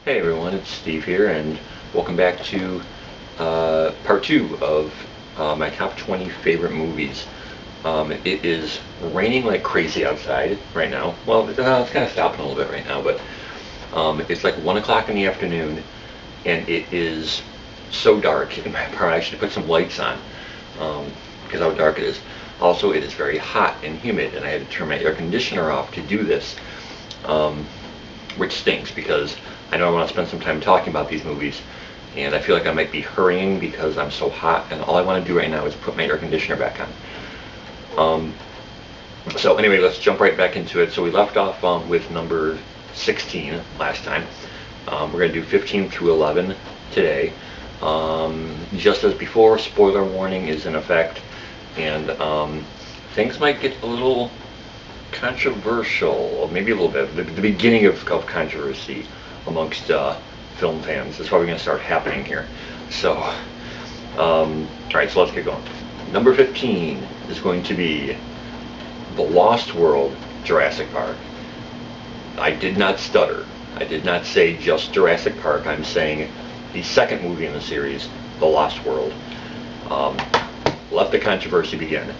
Hey everyone, it's Steve here, and welcome back to part 2 of my top 20 favorite movies. It is raining like crazy outside right now. Well, it's kind of stopping a little bit right now, but it's like 1 o'clock in the afternoon, and it is so dark in my apartment. I should put some lights on because how dark it is. Also, it is very hot and humid, and I had to turn my air conditioner off to do this, which stinks because I know I want to spend some time talking about these movies, and I feel like I might be hurrying because I'm so hot, and all I want to do right now is put my air conditioner back on. So anyway, let's jump right back into it. So we left off with number 16 last time. We're going to do 15 through 11 today. Just as before, spoiler warning is in effect, and things might get a little controversial, or maybe a little bit, the beginning of controversy amongst film fans. That's why we're going to start happening here. So, alright, so let's get going. Number 15 is going to be The Lost World, Jurassic Park. I did not stutter. I did not say just Jurassic Park. I'm saying the second movie in the series, The Lost World. Let the controversy begin.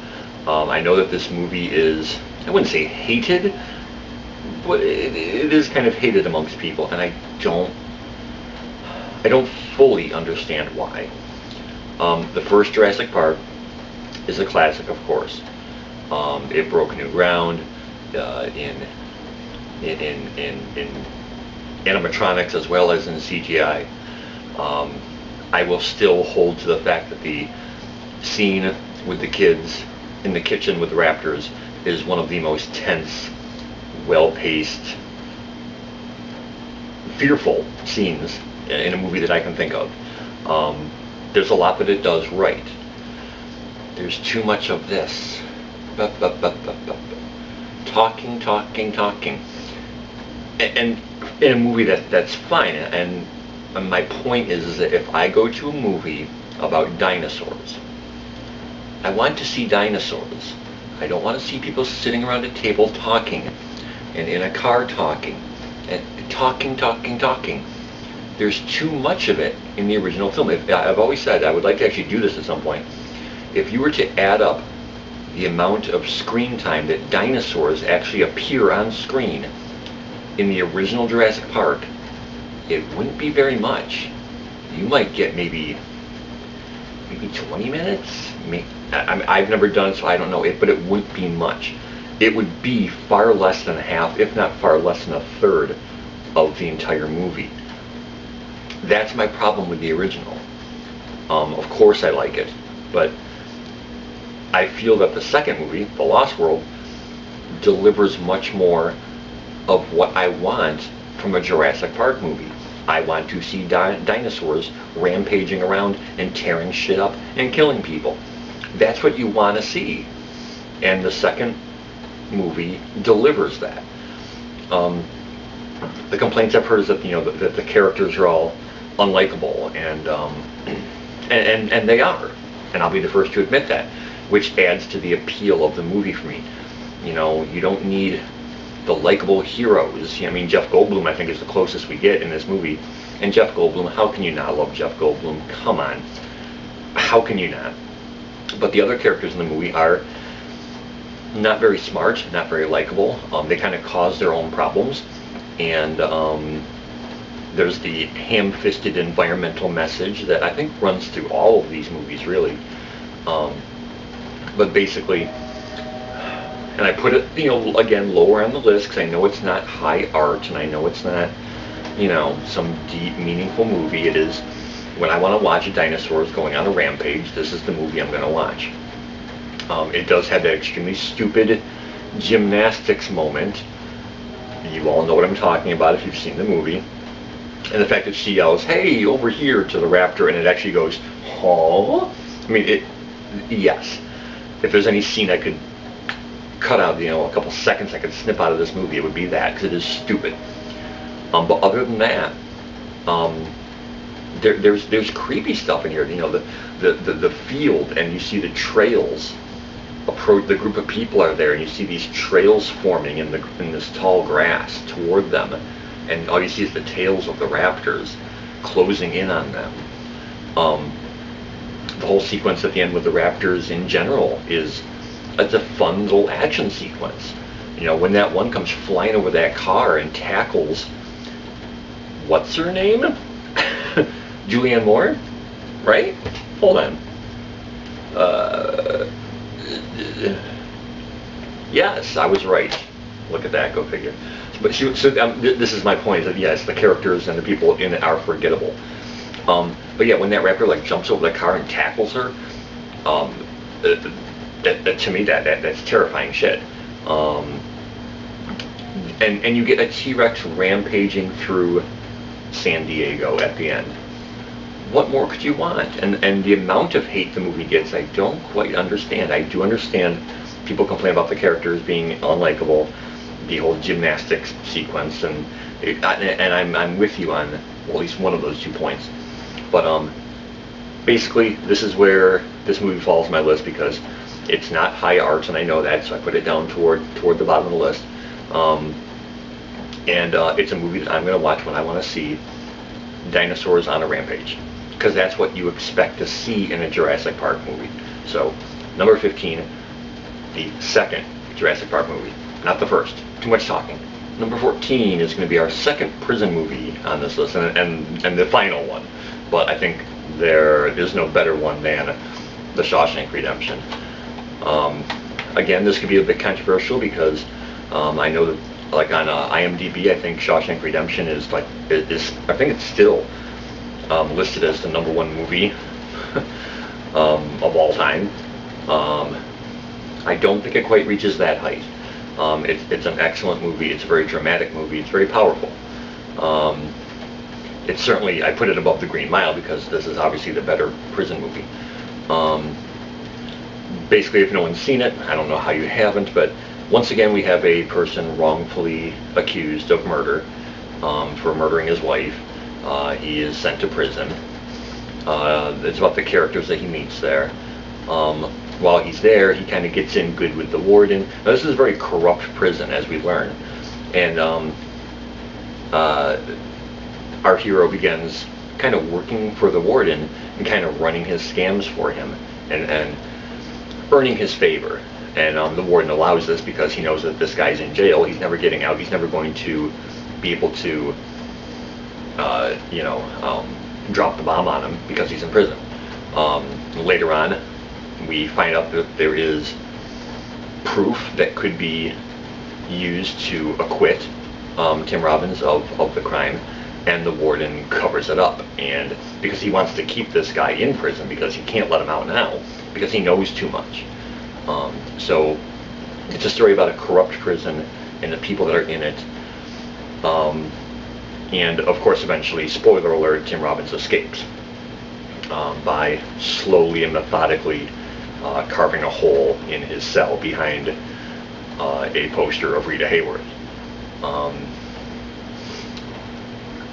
I know that this movie is, I wouldn't say hated, but it is kind of hated amongst people, and I don't fully understand why. The first Jurassic Park is a classic, of course. It broke new ground in animatronics as well as in CGI. I will still hold to the fact that the scene with the kids in the kitchen with the raptors is one of the most tense, well-paced, fearful scenes in a movie that I can think of. There's a lot that it does right. There's too much of this. Talking. And in a movie that's fine. And my point is that if I go to a movie about dinosaurs, I want to see dinosaurs. I don't want to see people sitting around a table talking and in a car talking and talking. There's too much of it in the original film. I've always said I would like to actually do this at some point. If you were to add up the amount of screen time that dinosaurs actually appear on screen in the original Jurassic Park, it wouldn't be very much. You might get maybe 20 minutes. I've never done it, so I don't know it, but it wouldn't be much. It would be far less than half, if not far less than a third of the entire movie. That's my problem with the original. Of course I like it, but I feel that the second movie, The Lost World, delivers much more of what I want from a Jurassic Park movie. I want to see dinosaurs rampaging around and tearing shit up and killing people. That's what you want to see. And the second movie delivers that. The complaints I've heard is that that the characters are all unlikable, and they are, and I'll be the first to admit that, which adds to the appeal of the movie for me. You don't need the likable heroes. I mean, Jeff Goldblum, I think, is the closest we get in this movie. And Jeff Goldblum, how can you not love Jeff Goldblum? Come on. How can you not? But the other characters in the movie are not very smart, not very likable. They kind of cause their own problems. And there's the ham-fisted environmental message that I think runs through all of these movies, really. But basically, and I put it, again, lower on the list because I know it's not high art, and I know it's not, some deep, meaningful movie. It is, when I want to watch dinosaurs going on a rampage, this is the movie I'm going to watch. It does have that extremely stupid gymnastics moment. You all know what I'm talking about if you've seen the movie. And the fact that she yells, "Hey, over here," to the raptor, and it actually goes, "Huh?" I mean, yes. If there's any scene I could cut out, a couple seconds I could snip out of this movie, it would be that, because it is stupid. But other than that, there's creepy stuff in here. The field, and you see the trails. The group of people are there, and you see these trails forming in this tall grass toward them, and all you see is the tails of the raptors closing in on them. The whole sequence at the end with the raptors in general it's a fun little action sequence. You know, when that one comes flying over that car and tackles, what's her name? Julianne Moore? Right? Hold on. Yes, I was right. Look at that, go figure. But this is my point, is that yes, the characters and the people in it are forgettable. But yeah, when that raptor like jumps over the car and tackles her, to me that's terrifying shit. And you get a T-Rex rampaging through San Diego at the end. What more could you want? And the amount of hate the movie gets, I don't quite understand. I do understand people complain about the characters being unlikable, the whole gymnastics sequence, and I'm with you on at least one of those 2 points. But basically, this is where this movie falls on my list, because it's not high art, and I know that, so I put it down toward the bottom of the list. It's a movie that I'm going to watch when I want to see dinosaurs on a rampage, because that's what you expect to see in a Jurassic Park movie. So, number 15, the second Jurassic Park movie, not the first. Too much talking. Number 14 is going to be our second prison movie on this list, and the final one. But I think there is no better one than The Shawshank Redemption. Again, this could be a bit controversial, because I know that, like on IMDb, I think Shawshank Redemption is I think it's still listed as the #1 movie of all time. I don't think it quite reaches that height. It's an excellent movie. It's a very dramatic movie. It's very powerful. It's certainly, I put it above The Green Mile, because this is obviously the better prison movie. Basically, if no one's seen it, I don't know how you haven't, but once again we have a person wrongfully accused of murder for murdering his wife. He is sent to prison. It's about the characters that he meets there. While he's there, he kind of gets in good with the warden. Now, this is a very corrupt prison, as we learn. And our hero begins kind of working for the warden and kind of running his scams for him and earning his favor. And the warden allows this because he knows that this guy's in jail. He's never getting out. He's never going to be able to, drop the bomb on him because he's in prison. Later on, we find out that there is proof that could be used to acquit Tim Robbins of the crime, and the warden covers it up, and because he wants to keep this guy in prison, because he can't let him out now because he knows too much. So it's a story about a corrupt prison and the people that are in it. And of course, eventually, spoiler alert, Tim Robbins escapes by slowly and methodically carving a hole in his cell behind a poster of Rita Hayworth.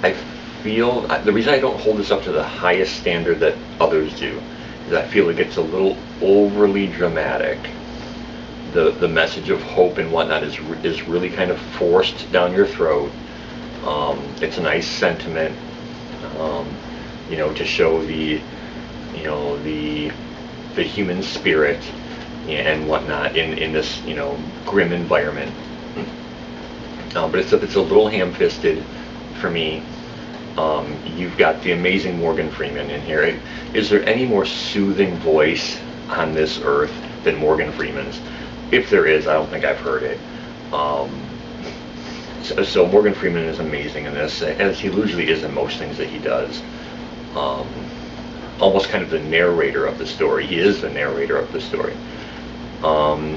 I feel, the reason I don't hold this up to the highest standard that others do is I feel it gets a little overly dramatic. The message of hope and whatnot is really kind of forced down your throat. It's a nice sentiment, to show the human spirit and whatnot in this, grim environment. But it's a little ham-fisted for me. You've got the amazing Morgan Freeman in here. Is there any more soothing voice on this earth than Morgan Freeman's? If there is, I don't think I've heard it. So Morgan Freeman is amazing in this, as he usually is in most things that he does. Almost kind of the narrator of the story. He is the narrator of the story.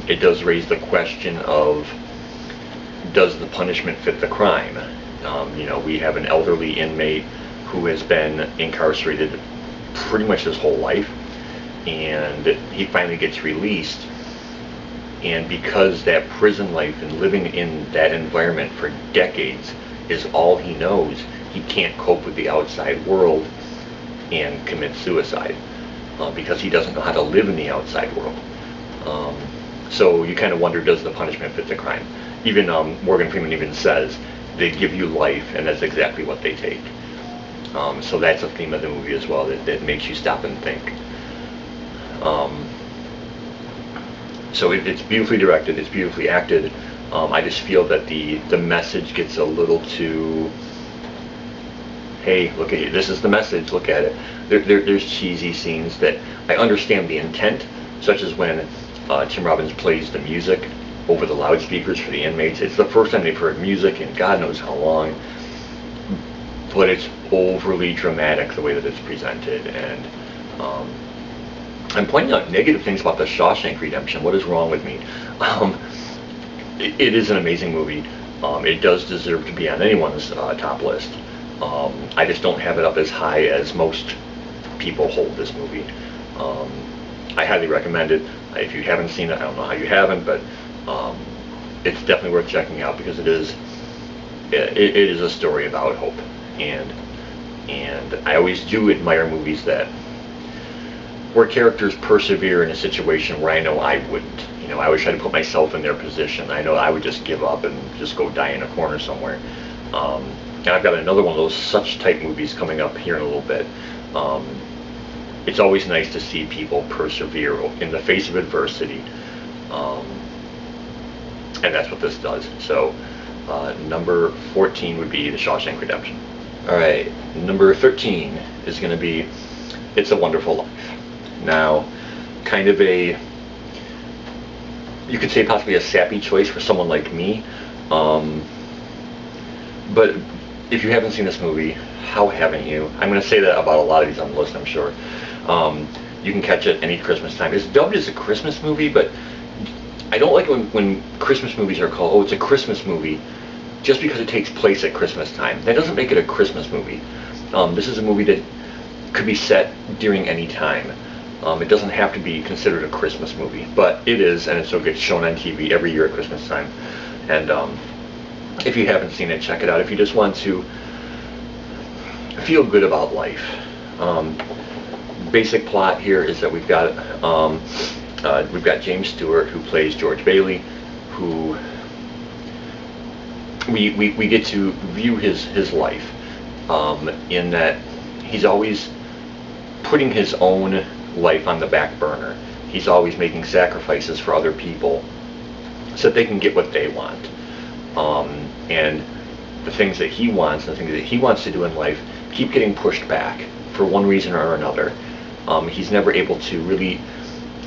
It does raise the question of, does the punishment fit the crime? We have an elderly inmate who has been incarcerated pretty much his whole life, and he finally gets released. And because that prison life and living in that environment for decades is all he knows, he can't cope with the outside world and commits suicide because he doesn't know how to live in the outside world. So you kind of wonder, does the punishment fit the crime? Even Morgan Freeman even says, they give you life, and that's exactly what they take. So that's a theme of the movie as well, that makes you stop and think. So it's beautifully directed, it's beautifully acted. I just feel that the message gets a little too, hey, look at it, this is the message, look at it. There's cheesy scenes that I understand the intent, such as when Tim Robbins plays the music over the loudspeakers for the inmates. It's the first time they've heard music in God knows how long, but it's overly dramatic the way that it's presented. And I'm pointing out negative things about the Shawshank Redemption. What is wrong with me? It is an amazing movie. It does deserve to be on anyone's top list. I just don't have it up as high as most people hold this movie. I highly recommend it. If you haven't seen it, I don't know how you haven't, but it's definitely worth checking out, because it is a story about hope. And I always do admire movies where characters persevere in a situation where I know I wouldn't. You know, I always try to put myself in their position. I know I would just give up and just go die in a corner somewhere. And I've got another one of those such type movies coming up here in a little bit. It's always nice to see people persevere in the face of adversity. And that's what this does. So number 14 would be The Shawshank Redemption. Alright, number 13 is going to be It's a Wonderful Life. Now, kind of you could say possibly a sappy choice for someone like me. But if you haven't seen this movie, how haven't you? I'm going to say that about a lot of these on the list, I'm sure. You can catch it any Christmas time. It's dubbed as a Christmas movie, but I don't like it when Christmas movies are called, oh, it's a Christmas movie, just because it takes place at Christmas time. That doesn't make it a Christmas movie. This is a movie that could be set during any time. It doesn't have to be considered a Christmas movie, but it is, and so it gets shown on TV every year at Christmas time. And if you haven't seen it, check it out. If you just want to feel good about life. Basic plot here is that we've got James Stewart, who plays George Bailey, who we get to view his life in that he's always putting his own life on the back burner. He's always making sacrifices for other people so that they can get what they want. And the things that he wants, the things that he wants to do in life, keep getting pushed back for one reason or another. He's never able to really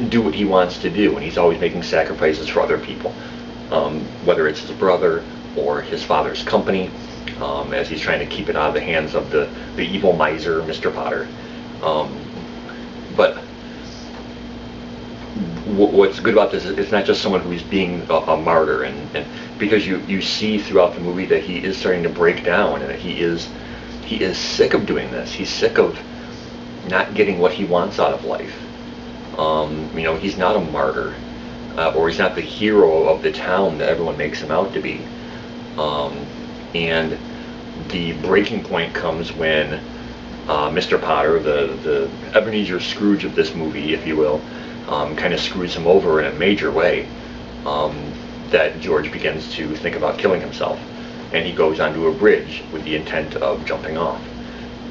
do what he wants to do, and he's always making sacrifices for other people, whether it's his brother or his father's company, as he's trying to keep it out of the hands of the evil miser, Mr. Potter. But what's good about this is it's not just someone who's being a martyr, and because you see throughout the movie that he is starting to break down, and that he is sick of doing this. He's sick of not getting what he wants out of life. You know, he's not a martyr, or he's not the hero of the town that everyone makes him out to be. And the breaking point comes when Mr. Potter, the Ebenezer Scrooge of this movie, if you will, kind of screws him over in a major way, that George begins to think about killing himself. And he goes onto a bridge with the intent of jumping off.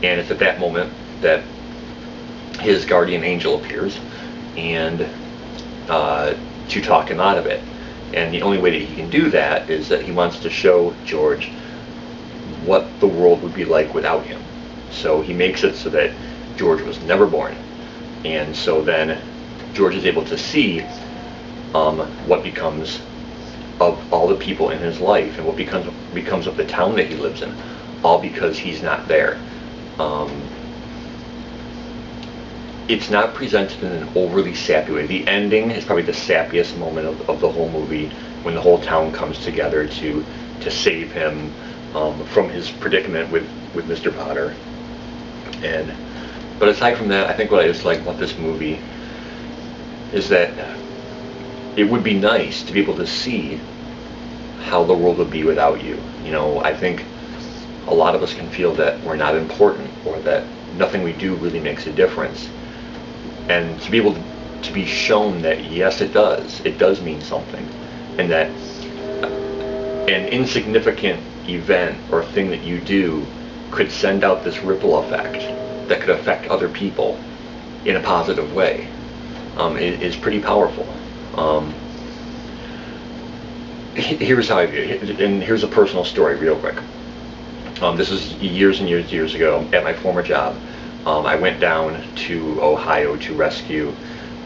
And it's at that moment that his guardian angel appears, and to talk him out of it. And the only way that he can do that is that he wants to show George what the world would be like without him. So he makes it so that George was never born. And so then George is able to see what becomes of all the people in his life, and what becomes of the town that he lives in, all because he's not there. It's not presented in an overly sappy way. The ending is probably the sappiest moment of the whole movie, when the whole town comes together to save him from his predicament with Mr. Potter. But aside from that, I think what I just like about this movie is that it would be nice to be able to see how the world would be without you. You know, I think a lot of us can feel that we're not important, or that nothing we do really makes a difference. And to be able to be shown that yes, it does mean something, and that an insignificant event or thing that you do could send out this ripple effect that could affect other people in a positive way, is pretty powerful. Here's how I view it, and here's a personal story real quick. This is years and years ago at my former job. I went down to Ohio to rescue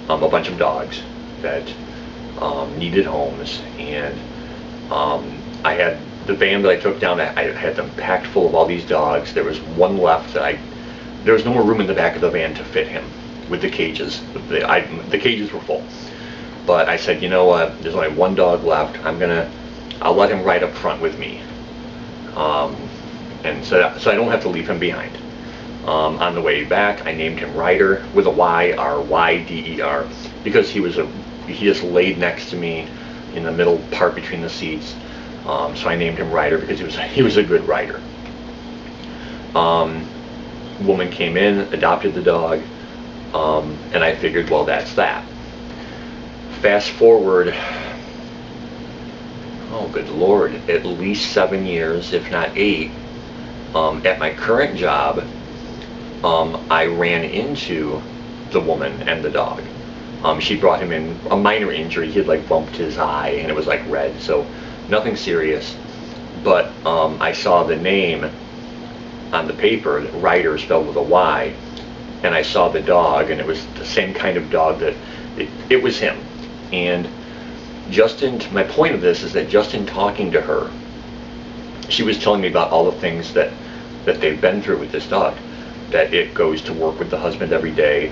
a bunch of dogs that needed homes, and I had the van that I took down. I had them packed full of all these dogs. There was one left that there was no more room in the back of the van to fit him with the cages. The cages were full. But I said, you know what, there's only one dog left. I'll let him ride up front with me. And so I don't have to leave him behind. On the way back, I named him Ryder with a Y, R-Y-D-E-R, because he just laid next to me in the middle part between the seats. So I named him Ryder because he was a good rider. Woman came in, adopted the dog, and I figured, well, that's that. Fast forward, oh good Lord, at least 7 years, if not 8, at my current job, I ran into the woman and the dog. She brought him in a minor injury. He had like bumped his eye and it was like red, so nothing serious. But I saw the name on the paper, Ryder spelled with a Y, and I saw the dog, and it was the same kind of dog that it was him. And my point of this is that just in talking to her, she was telling me about all the things that they've been through with this dog. That it goes to work with the husband every day.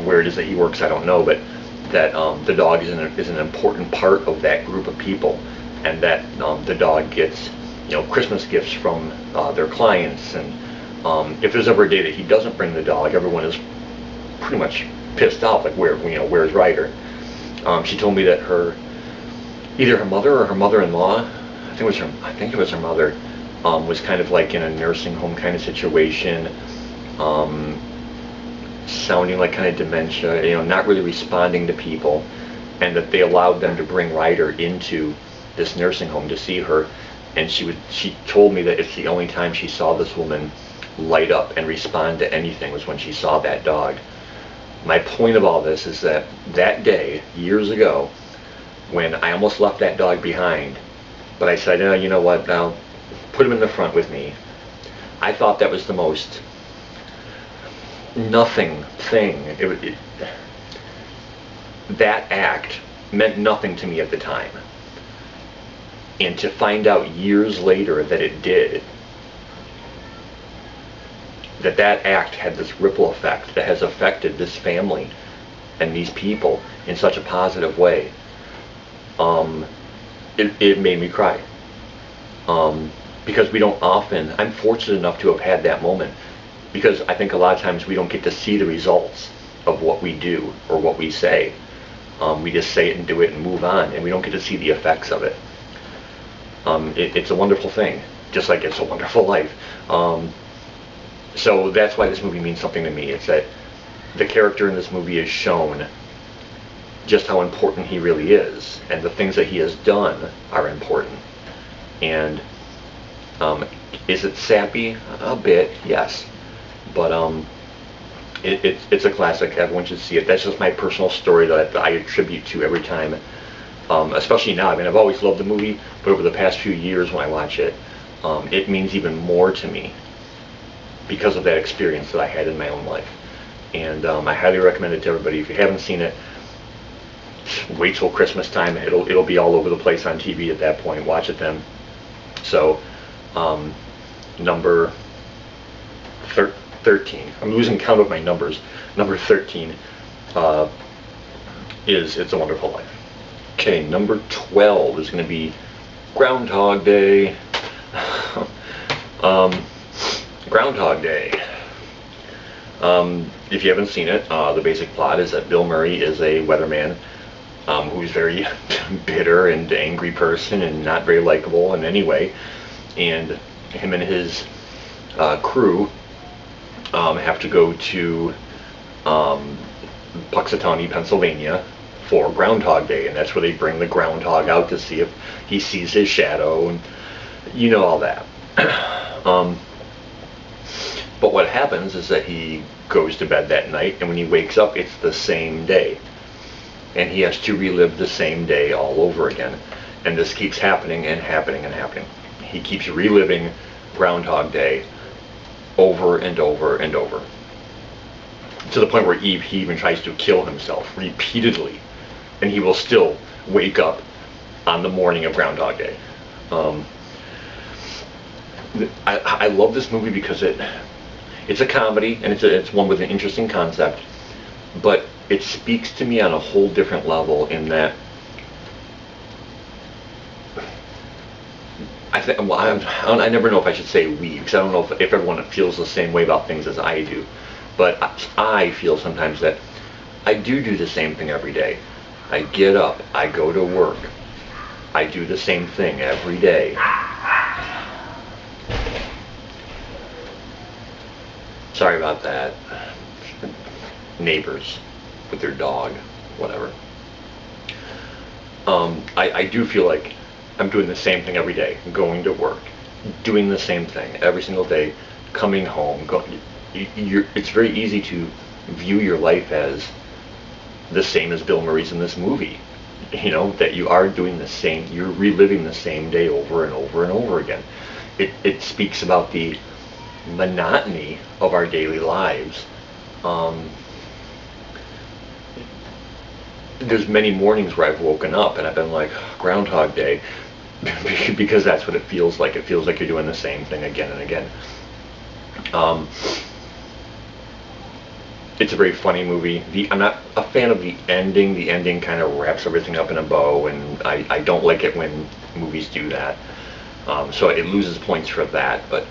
Where it is that he works, I don't know, but that the dog is an important part of that group of people, and that the dog gets, Christmas gifts from their clients, and if there's ever a day that he doesn't bring the dog, everyone is pretty much pissed off, like where's Ryder? She told me that either her mother or her mother-in-law, I think it was her mother, was kind of like in a nursing home kind of situation, sounding like kind of dementia, not really responding to people, and that they allowed them to bring Ryder into this nursing home to see her, and she told me that it's the only time she saw this woman light up and respond to anything was when she saw that dog. My point of all this is that day, years ago, when I almost left that dog behind, but I said, oh, you know what, now put him in the front with me. I thought that was the most nothing thing. That act meant nothing to me at the time. And to find out years later that it did, that act had this ripple effect that has affected this family and these people in such a positive way, it made me cry. Because we don't often, I'm fortunate enough to have had that moment, because I think a lot of times we don't get to see the results of what we do or what we say. We just say it and do it and move on, and we don't get to see the effects of it. It's a wonderful thing, just like it's a wonderful life. So that's why this movie means something to me. It's that the character in this movie is shown just how important he really is, and the things that he has done are important. And is it sappy? A bit, yes. But it's a classic. Everyone should see it. That's just my personal story that I attribute to every time, especially now. I mean, I've always loved the movie, but over the past few years when I watch it, it means even more to me because of that experience that I had in my own life. And I highly recommend it to everybody. If you haven't seen it, wait till Christmas time. It'll be all over the place on TV at that point. Watch it then. So, number 13. I'm losing count of my numbers. Number 13 is It's a Wonderful Life. Okay, number 12 is going to be Groundhog Day. Groundhog Day. If you haven't seen it, the basic plot is that Bill Murray is a weatherman who's very bitter and angry person and not very likable in any way. And him and his crew have to go to Puxatawney, Pennsylvania for Groundhog Day, and that's where they bring the groundhog out to see if he sees his shadow, and you know all that. But what happens is that he goes to bed that night, and when he wakes up, it's the same day. And he has to relive the same day all over again. And this keeps happening and happening and happening. He keeps reliving Groundhog Day over and over and over. To the point where he even tries to kill himself repeatedly. And he will still wake up on the morning of Groundhog Day. I love this movie because it's a comedy, and it's one with an interesting concept, but it speaks to me on a whole different level in that I never know if I should say we, because I don't know if everyone feels the same way about things as I do, but I feel sometimes that I do the same thing every day. I get up, I go to work, I do the same thing every day. Sorry about that. Neighbors with their dog, whatever. I do feel like I'm doing the same thing every day. Going to work, doing the same thing every single day, coming home. It's very easy to view your life as the same as Bill Murray's in this movie. You know, that you are doing the same, you're reliving the same day over and over and over again. It speaks about the monotony of our daily lives. There's many mornings where I've woken up and I've been like, Groundhog Day, because that's what it feels like. It feels like you're doing the same thing again and again. It's a very funny movie. I'm not a fan of the ending. The ending kind of wraps everything up in a bow, and I don't like it when movies do that. So it loses points for that, but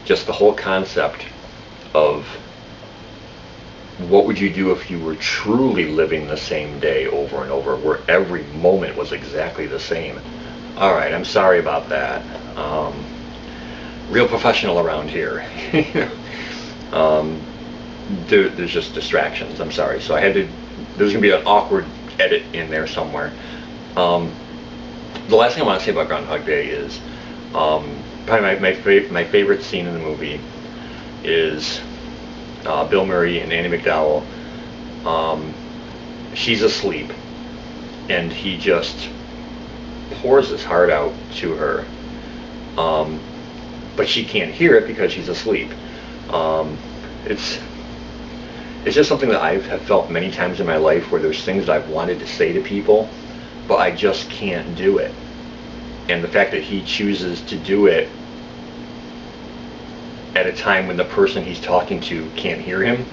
just the whole concept of what would you do if you were truly living the same day over and over, where every moment was exactly the same. Alright, I'm sorry about that. Real professional around here. There's just distractions, I'm sorry. So there's going to be an awkward edit in there somewhere. The last thing I want to say about Groundhog Day is, probably my favorite scene in the movie is Bill Murray and Andie MacDowell. She's asleep, and he just pours his heart out to her, but she can't hear it because she's asleep. It's just something that I have felt many times in my life, where there's things that I've wanted to say to people, but I just can't do it. And the fact that he chooses to do it at a time when the person he's talking to can't hear him,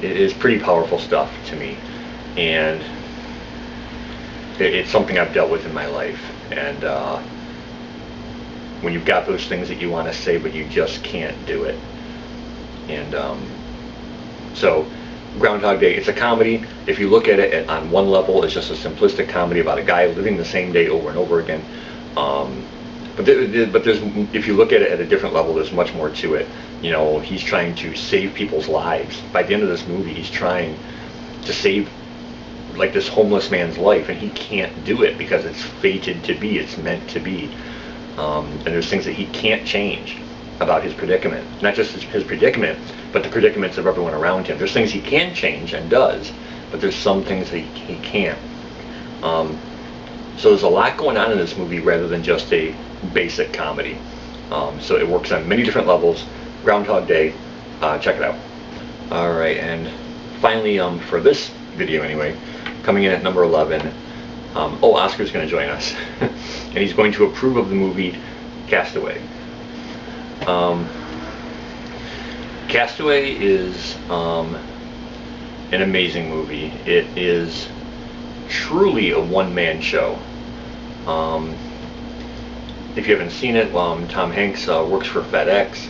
it is pretty powerful stuff to me. And it's something I've dealt with in my life. And when you've got those things that you want to say, but you just can't do it. And so Groundhog Day, it's a comedy. If you look at it on one level, it's just a simplistic comedy about a guy living the same day over and over again. But there's, if you look at it at a different level, there's much more to it. You know, he's trying to save people's lives. By the end of this movie, he's trying to save, like, this homeless man's life, and he can't do it because it's fated to be, it's meant to be. And there's things that he can't change about his predicament. Not just his predicament, but the predicaments of everyone around him. There's things he can change and does, but there's some things that he can't. So there's a lot going on in this movie rather than just a basic comedy. So it works on many different levels. Groundhog Day, check it out. Alright, and finally, for this video anyway, coming in at number 11, Oscar's going to join us. And he's going to approve of the movie Castaway. Castaway is an amazing movie. It is truly a one-man show. If you haven't seen it, Tom Hanks works for FedEx.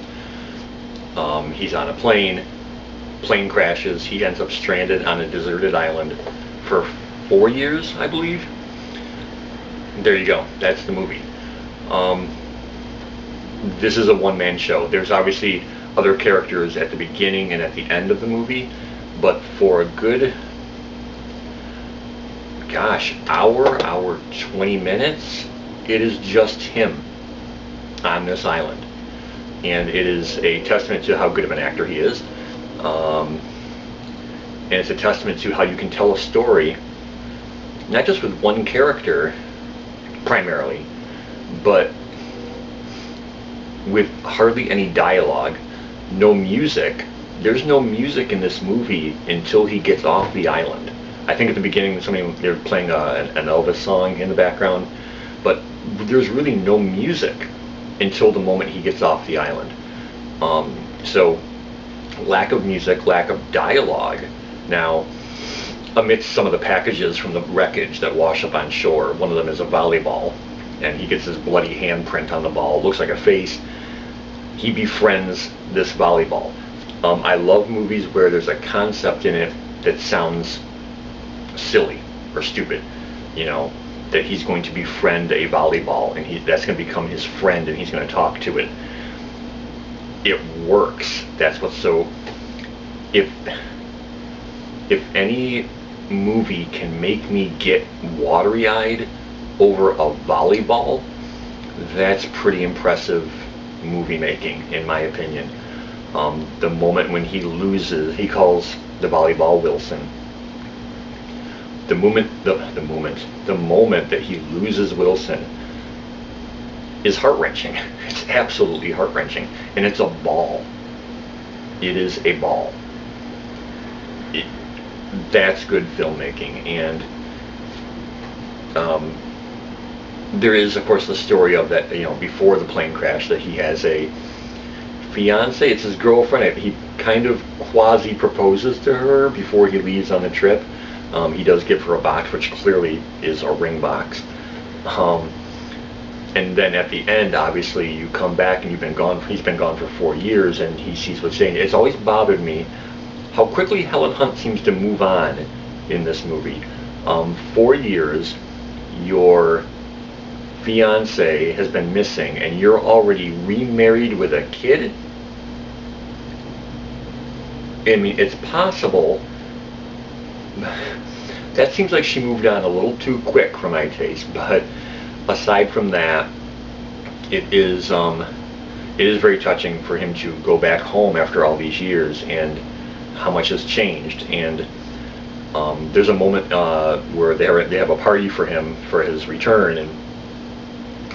He's on a plane crashes, he ends up stranded on a deserted island for 4 years, I believe. There you go, that's the movie. This is a one-man show. There's obviously other characters at the beginning and at the end of the movie, but for a good gosh, hour 20 minutes, it is just him on this island. And it is a testament to how good of an actor he is. And it's a testament to how you can tell a story, not just with one character, primarily, but with hardly any dialogue, no music. There's no music in this movie until he gets off the island. I think at the beginning they're playing an Elvis song in the background, but there's really no music until the moment he gets off the island. So lack of music, lack of dialogue. Now, amidst some of the packages from the wreckage that wash up on shore, one of them is a volleyball, and he gets his bloody handprint on the ball. It looks like a face. He befriends this volleyball. I love movies where there's a concept in it that sounds silly or stupid, you know, that he's going to befriend a volleyball, and that's going to become his friend, and he's going to talk to it. It works. That's what's so... If any movie can make me get watery-eyed over a volleyball, that's pretty impressive movie making, in my opinion. The moment when he loses, he calls the volleyball Wilson. The moment that he loses Wilson is heart-wrenching. It's absolutely heart-wrenching, and it's a ball. It is a ball. That's good filmmaking. And there is, of course, the story of that, you know, before the plane crash, that he has a fiance. It's his girlfriend. He kind of quasi proposes to her before he leaves on the trip. He does give her a box, which clearly is a ring box. And then at the end, obviously, you come back and he's been gone for 4 years, and he sees what's saying. It's always bothered me how quickly Helen Hunt seems to move on in this movie. 4 years, your fiance has been missing, and you're already remarried with a kid? I mean, it's possible. That seems like she moved on a little too quick for my taste, but aside from that, it is very touching for him to go back home after all these years, and how much has changed. And there's a moment where they have a party for him for his return, and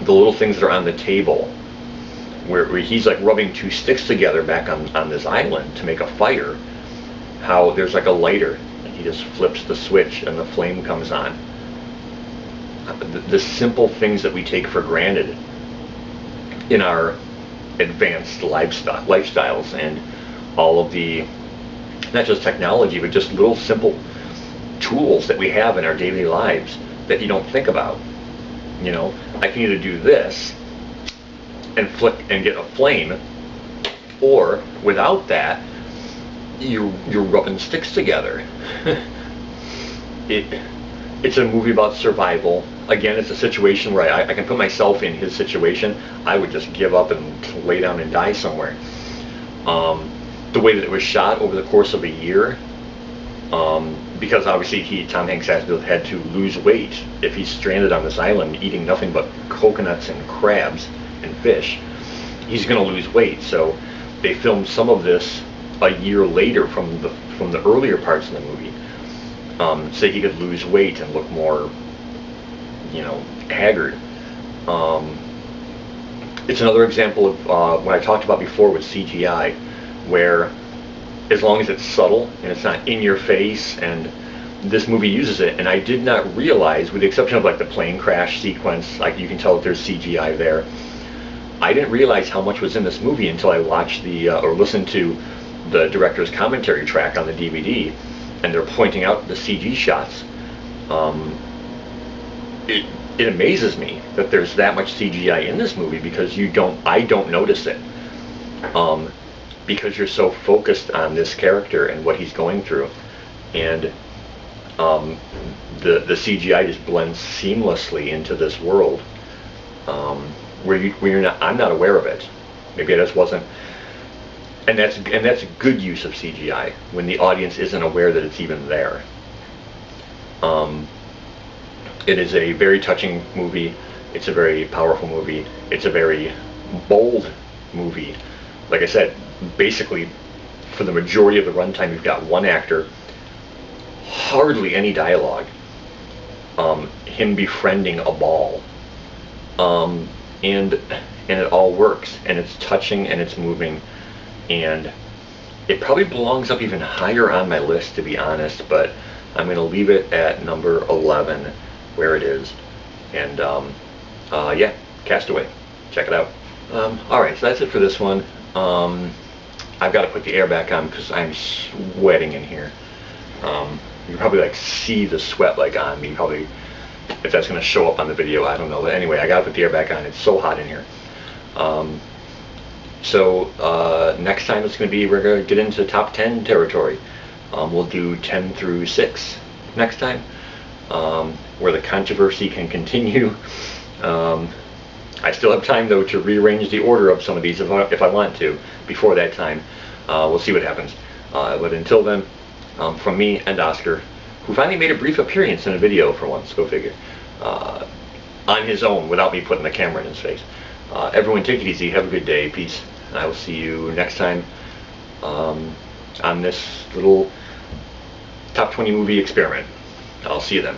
the little things that are on the table, where he's like rubbing 2 sticks together back on this island to make a fire, how there's like a lighter, and he just flips the switch and the flame comes on. The simple things that we take for granted in our advanced lifestyles, and all of the, not just technology, but just little simple tools that we have in our daily lives that you don't think about. You know, I can either do this and flick and get a flame, or without that, you're rubbing sticks together. It's a movie about survival. Again, it's a situation where I can put myself in his situation. I would just give up and lay down and die somewhere. The way that it was shot over the course of a year, because obviously Tom Hanks had to lose weight if he's stranded on this island eating nothing but coconuts and crabs and fish. He's going to lose weight, so they filmed some of this a year later from the earlier parts of the movie, so he could lose weight and look more, you know, haggard. It's another example of what I talked about before with CGI, where as long as it's subtle and it's not in your face, and this movie uses it, and I did not realize, with the exception of like the plane crash sequence, like you can tell that there's CGI there. I didn't realize how much was in this movie until I watched or listened to the director's commentary track on the DVD, and they're pointing out the CG shots. It amazes me that there's that much CGI in this movie, because I don't notice it. Because you're so focused on this character and what he's going through, and the CGI just blends seamlessly into this world, where you're not. I'm not aware of it. Maybe I just wasn't. And that's a good use of CGI when the audience isn't aware that it's even there. It is a very touching movie. It's a very powerful movie. It's a very bold movie. Like I said, basically, for the majority of the runtime, you've got one actor, hardly any dialogue, him befriending a ball, and it all works, and it's touching and it's moving, and it probably belongs up even higher on my list, to be honest, but I'm going to leave it at number 11 where it is. And yeah, Castaway, check it out. Alright, so that's it for this one. I've got to put the air back on because I'm sweating in here. You can probably like see the sweat like on me, probably, if that's going to show up on the video, I don't know. But anyway, I got to put the air back on. It's so hot in here. So next time it's going to be, we're going to get into top 10 territory. We'll do 10 through 6 next time, where the controversy can continue. I still have time though to rearrange the order of some of these if I want to before that time. We'll see what happens. But until then, from me and Oscar, who finally made a brief appearance in a video for once, go figure, on his own without me putting the camera in his face. Everyone take it easy, have a good day, peace, and I will see you next time on this little top 20 movie experiment. I'll see you then.